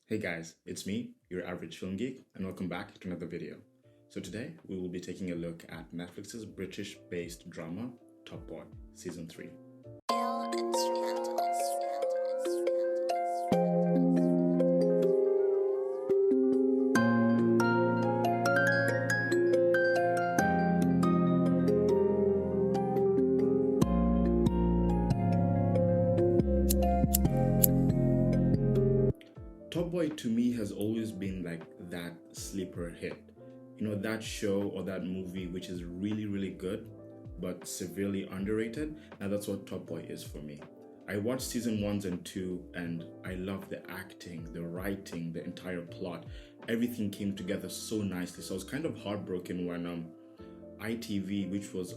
Hey guys, it's me, your average film geek, and welcome back to another video. So today we will be taking a look at Netflix's British-based drama Top Boy Season 3. Top Boy to me has always been like that sleeper hit. You know, that show or that movie which is really, really good but severely underrated. Now that's what Top Boy is for me. I watched season 1 and 2 and I loved the acting, the writing, the entire plot. Everything came together so nicely. So I was kind of heartbroken when ITV, which was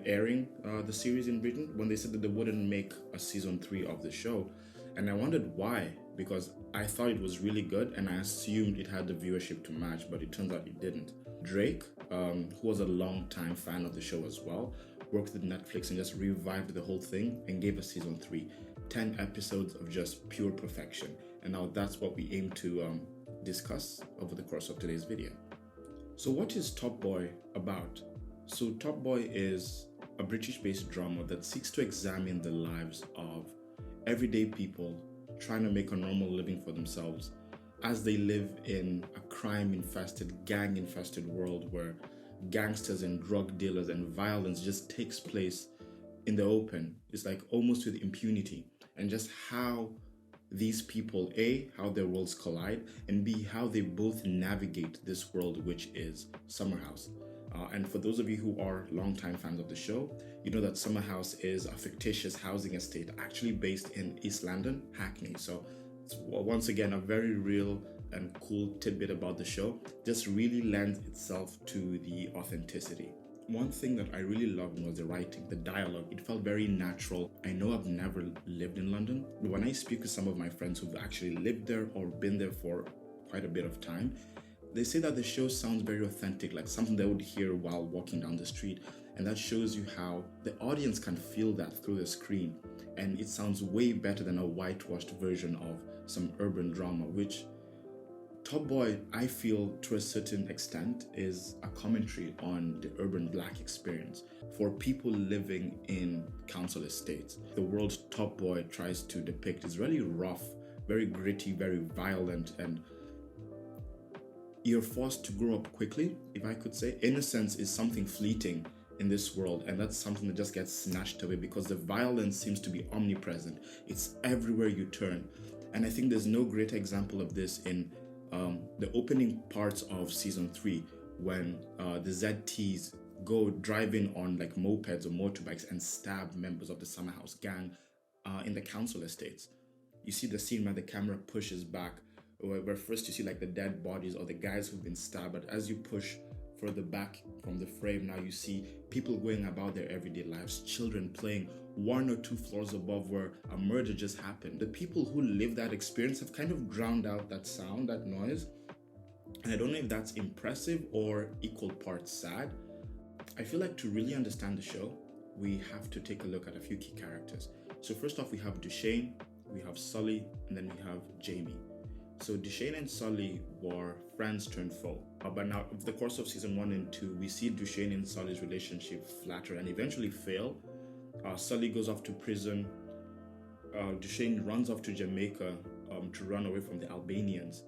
airing the series in Britain, when they said that they wouldn't make a season 3 of the show. And I wondered why, because I thought it was really good and I assumed it had the viewership to match, but it turns out it didn't. Drake, who was a long-time fan of the show as well, worked with Netflix and just revived the whole thing and gave us season 3. 10 episodes of just pure perfection. And now that's what we aim to discuss over the course of today's video. So what is Top Boy about? So Top Boy is a British-based drama that seeks to examine the lives of everyday people trying to make a normal living for themselves as they live in a crime-infested, gang-infested world where gangsters and drug dealers and violence just takes place in the open. It's like almost with impunity, and just how these people, A, how their worlds collide, and B, how they both navigate this world, which is Summer House. And for those of you who are longtime fans of the show, you know that Summer House is a fictitious housing estate actually based in East London, Hackney. So it's once again a very real and cool tidbit about the show. Just really lends itself to the authenticity. One thing that I really loved was the writing, the dialogue. It felt very natural. I know I've never lived in London, but when I speak with some of my friends who've actually lived there or been there for quite a bit of time, they say that the show sounds very authentic, like something they would hear while walking down the street. And that shows you how the audience can feel that through the screen. And it sounds way better than a whitewashed version of some urban drama, which Top Boy, I feel to a certain extent, is a commentary on the urban black experience for people living in council estates. The world Top Boy tries to depict is really rough, very gritty, very violent, and you're forced to grow up quickly, if I could say. Innocence is something fleeting in this world, and that's something that just gets snatched away because the violence seems to be omnipresent. It's everywhere you turn. And I think there's no greater example of this in the opening parts of season 3 when the ZTs go driving on like mopeds or motorbikes and stab members of the Summer House gang in the council estates. You see the scene where the camera pushes back, where first you see like the dead bodies or the guys who've been stabbed, but as you push further back from the frame, now you see people going about their everyday lives, children playing 1 or 2 floors above where a murder just happened. The people who live that experience have kind of drowned out that sound, that noise, and I don't know if that's impressive or equal parts sad. I feel like to really understand the show, we have to take a look at a few key characters. So first off, we have Duchesne, we have Sully, and then we have Jamie. So Duchesne and Sully were friends turned foe. But now, over the course of season 1 and 2, we see Duchesne and Sully's relationship flatter and eventually fail. Sully goes off to prison. Duchesne runs off to Jamaica to run away from the Albanians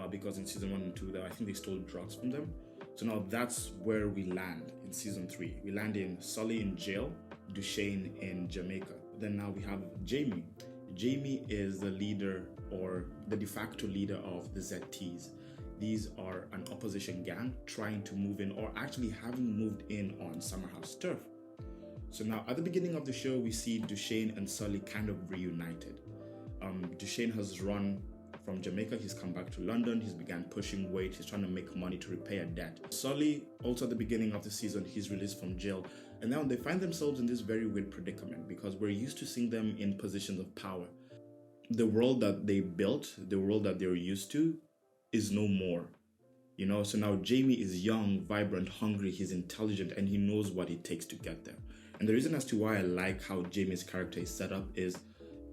because in season 1 and 2, I think they stole drugs from them. So now that's where we land in season 3. We land in Sully in jail, Duchesne in Jamaica. Then now we have Jamie. Jamie is the leader or the de facto leader of the ZTs. These are an opposition gang trying to move in or actually having moved in on Summer House turf. So now at the beginning of the show, we see Duchesne and Sully kind of reunited. Duchesne has run from Jamaica, he's come back to London, he's began pushing weight, he's trying to make money to repay a debt. Sully, also at the beginning of the season, he's released from jail. And now they find themselves in this very weird predicament because we're used to seeing them in positions of power. The world that they built, the world that they're used to, is no more. You know, so now Jamie is young, vibrant, hungry, he's intelligent, and he knows what it takes to get there. And the reason as to why I like how Jamie's character is set up is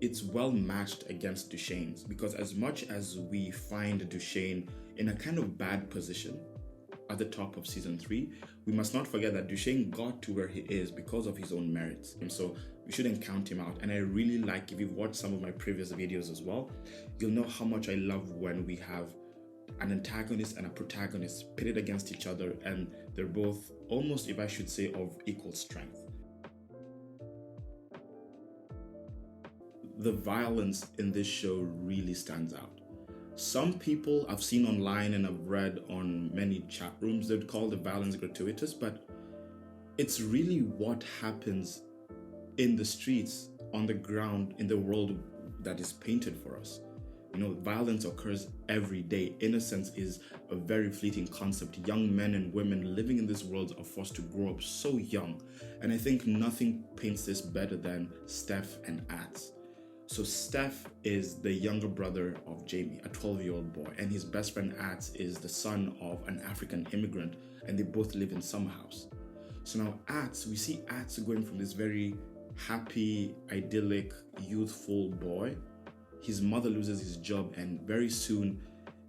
it's well matched against Duchesne's, because as much as we find Duchesne in a kind of bad position at the top of season 3, we must not forget that Duchesne got to where he is because of his own merits. And so we shouldn't count him out. And I really like, if you've watched some of my previous videos as well, you'll know how much I love when we have an antagonist and a protagonist pitted against each other, and they're both almost, if I should say, of equal strength. The violence in this show really stands out. Some people I've seen online and I've read on many chat rooms, they'd call the violence gratuitous, but it's really what happens in the streets, on the ground, in the world that is painted for us. You know, violence occurs every day. Innocence is a very fleeting concept. Young men and women living in this world are forced to grow up so young. And I think nothing paints this better than Steph and Ats. So Steph is the younger brother of Jamie, a 12-year-old boy, and his best friend Ats is the son of an African immigrant, and they both live in Summer House. So now Ats, we see Ats going from this very happy, idyllic, youthful boy. His mother loses his job, and very soon,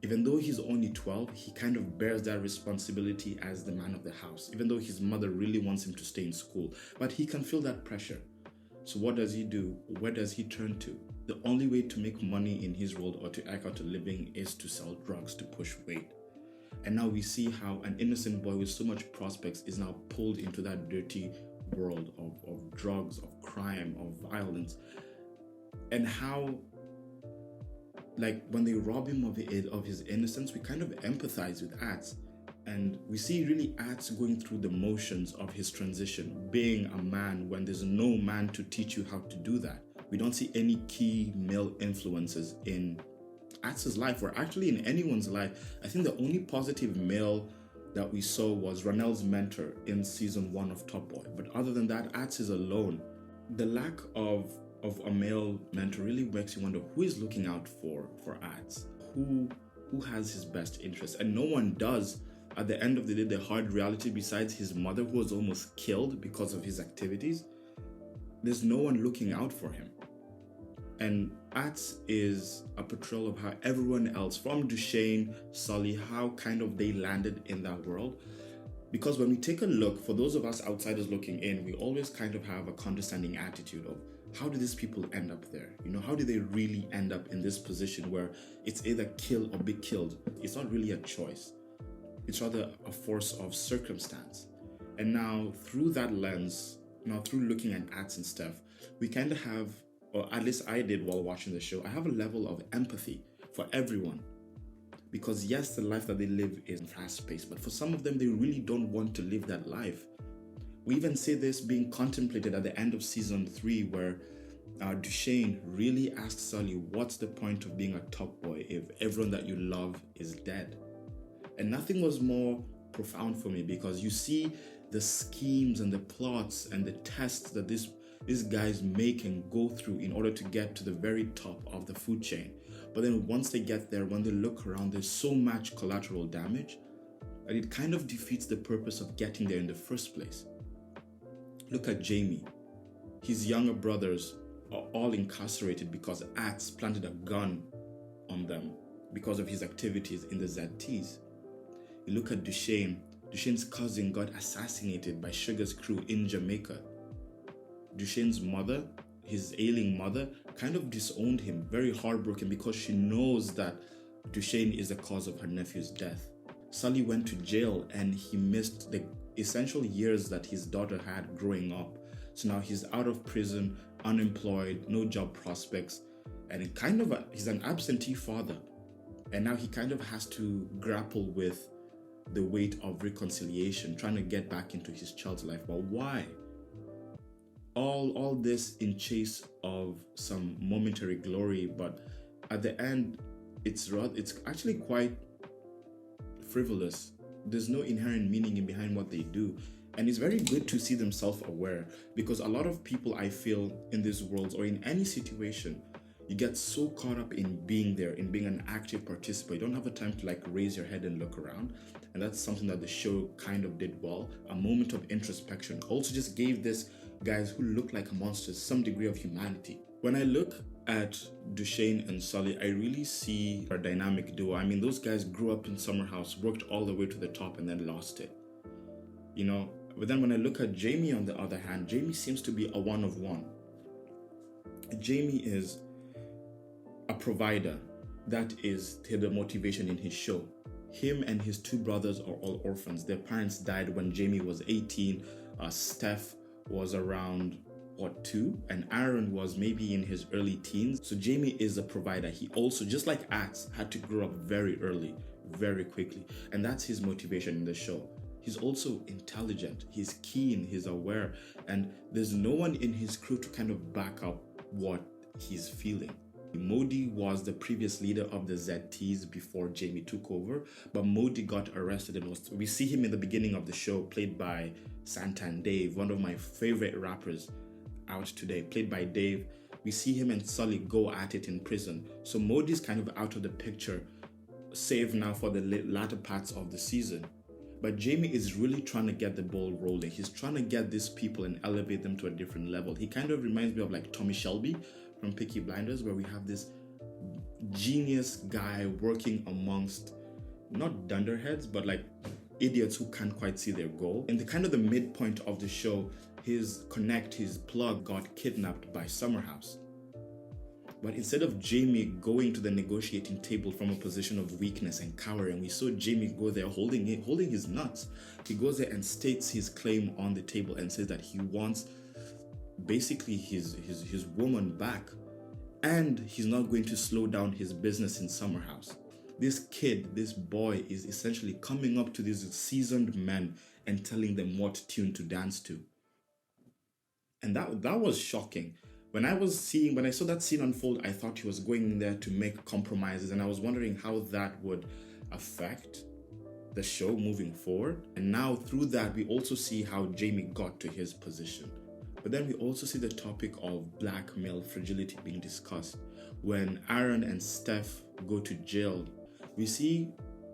even though he's only 12, he kind of bears that responsibility as the man of the house, even though his mother really wants him to stay in school, but he can feel that pressure. So what does he do? Where does he turn to? The only way to make money in his world or to eke out a living is to sell drugs to push weight. And now we see how an innocent boy with so much prospects is now pulled into that dirty world of drugs, of crime, of violence. And how, like, when they rob him of his innocence, we kind of empathize with Ats. And we see really Ats going through the motions of his transition, being a man when there's no man to teach you how to do that. We don't see any key male influences in Ats' life, or actually in anyone's life. I think the only positive male that we saw was Ranel's mentor in season 1 of Top Boy. But other than that, Ats is alone. The lack of a male mentor really makes you wonder who is looking out for Ats, who has his best interests, and no one does. At the end of the day, the hard reality, besides his mother who was almost killed because of his activities, there's no one looking out for him. And Ats is a portrayal of how everyone else, from Duchesne, Sully, how kind of they landed in that world. Because when we take a look, for those of us outsiders looking in, we always kind of have a condescending attitude of, how do these people end up there? You know, how do they really end up in this position where it's either kill or be killed? It's not really a choice. It's rather a force of circumstance. And now through that lens, now through looking at Ats and Steph, we kind of have, or at least I did while watching the show, I have a level of empathy for everyone. Because yes, the life that they live is fast-paced, but for some of them, they really don't want to live that life. We even see this being contemplated at the end of season 3, where Duchesne really asks Sully, what's the point of being a top boy if everyone that you love is dead? And nothing was more profound for me, because you see the schemes and the plots and the tests that these guys make and go through in order to get to the very top of the food chain. But then once they get there, when they look around, there's so much collateral damage that it kind of defeats the purpose of getting there in the first place. Look at Jamie. His younger brothers are all incarcerated because Ats planted a gun on them because of his activities in the ZTs. You look at Duchesne. Duchesne's cousin got assassinated by Sugar's crew in Jamaica. Duchesne's mother, his ailing mother, kind of disowned him, very heartbroken, because she knows that Duchesne is the cause of her nephew's death. Sully went to jail and he missed the essential years that his daughter had growing up. So now he's out of prison, unemployed, no job prospects, and he's an absentee father. And now he kind of has to grapple with the weight of reconciliation, trying to get back into his child's life. But why? All this in chase of some momentary glory, but at the end, it's actually quite frivolous. There's no inherent meaning behind what they do. And it's very good to see them self-aware, because a lot of people, I feel, in this world or in any situation, you get so caught up in being there, in being an active participant. You don't have a time to raise your head and look around. And that's something that the show kind of did well. A moment of introspection. Also just gave this guys who look like monsters some degree of humanity. When I look at Duchesne and Sully, I really see a dynamic duo. I mean, those guys grew up in Summer House, worked all the way to the top, and then lost it. You know, but then when I look at Jamie, on the other hand, Jamie seems to be a one of one. Jamie is a provider. That is the motivation in his show. Him and his two brothers are all orphans. Their parents died when Jamie was 18. Steph was around 2, and Aaron was maybe in his early teens. So Jamie is a provider. He also, just like Axe, had to grow up very early, very quickly, and that's his motivation in the show. He's also intelligent, he's keen, he's aware, and there's no one in his crew to kind of back up what he's feeling. Modi was the previous leader of the ZTs before Jamie took over, but Modi got arrested and we see him in the beginning of the show, played by Santan Dave, one of my favorite rappers out today, played by Dave. We see him and Sully go at it in prison. So Modi's kind of out of the picture, save now for the latter parts of the season. But Jamie is really trying to get the ball rolling. He's trying to get these people and elevate them to a different level. He kind of reminds me of like Tommy Shelby from Peaky Blinders, where we have this genius guy working amongst not dunderheads, but like idiots who can't quite see their goal. And the kind of the midpoint of the show, his plug got kidnapped by Summer House. But instead of Jamie going to the negotiating table from a position of weakness and cowering, we saw Jamie go there holding his nuts. He goes there and states his claim on the table and says that he wants basically his woman back, and he's not going to slow down his business in Summer House. This kid, this boy, is essentially coming up to these seasoned men and telling them what tune to dance to. And that was shocking. When I saw that scene unfold, I thought he was going in there to make compromises, and I was wondering how that would affect the show moving forward. And now through that, we also see how Jamie got to his position. But then we also see the topic of black male fragility being discussed. When Aaron and Steph go to jail, we see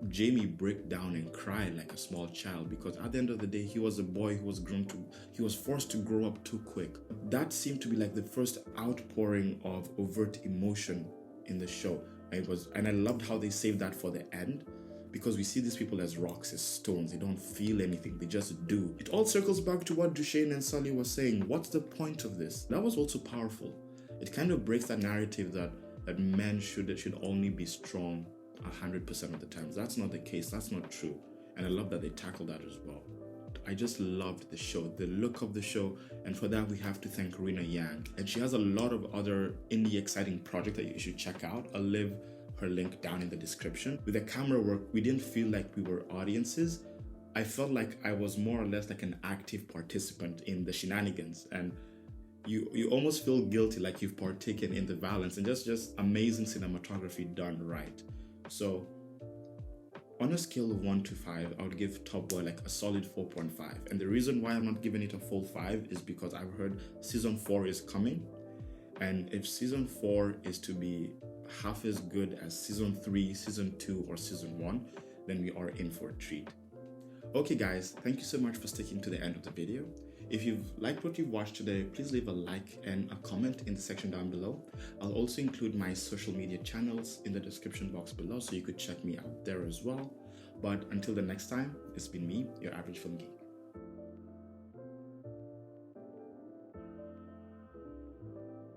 Jamie break down and cry like a small child, because at the end of the day, he was a boy who was forced to grow up too quick. That seemed to be like the first outpouring of overt emotion in the show. And I loved how they saved that for the end, because we see these people as rocks, as stones. They don't feel anything, they just do. It all circles back to what Duchesne and Sully were saying. What's the point of this? That was also powerful. It kind of breaks that narrative that men should only be strong 100% of the time. That's not the case. That's not true. And I love that they tackled that as well. I just loved the show, the look of the show, and for that we have to thank Rina Yang. And she has a lot of other indie exciting projects that you should check out. I'll leave her link down in the description. With the camera work, we didn't feel like we were audiences. I felt like I was more or less like an active participant in the shenanigans, and you almost feel guilty, like you've partaken in the violence, and just amazing cinematography done right. So on a scale of 1 to 5, I would give Top Boy like a solid 4.5. And the reason why I'm not giving it a full 5 is because I've heard season 4 is coming. And if season 4 is to be half as good as season 3, season 2, or season 1, then we are in for a treat. Okay guys, thank you so much for sticking to the end of the video. If you've liked what you've watched today, please leave a like and a comment in the section down below. I'll also include my social media channels in the description box below, so you could check me out there as well. But until the next time, it's been me, your average film geek.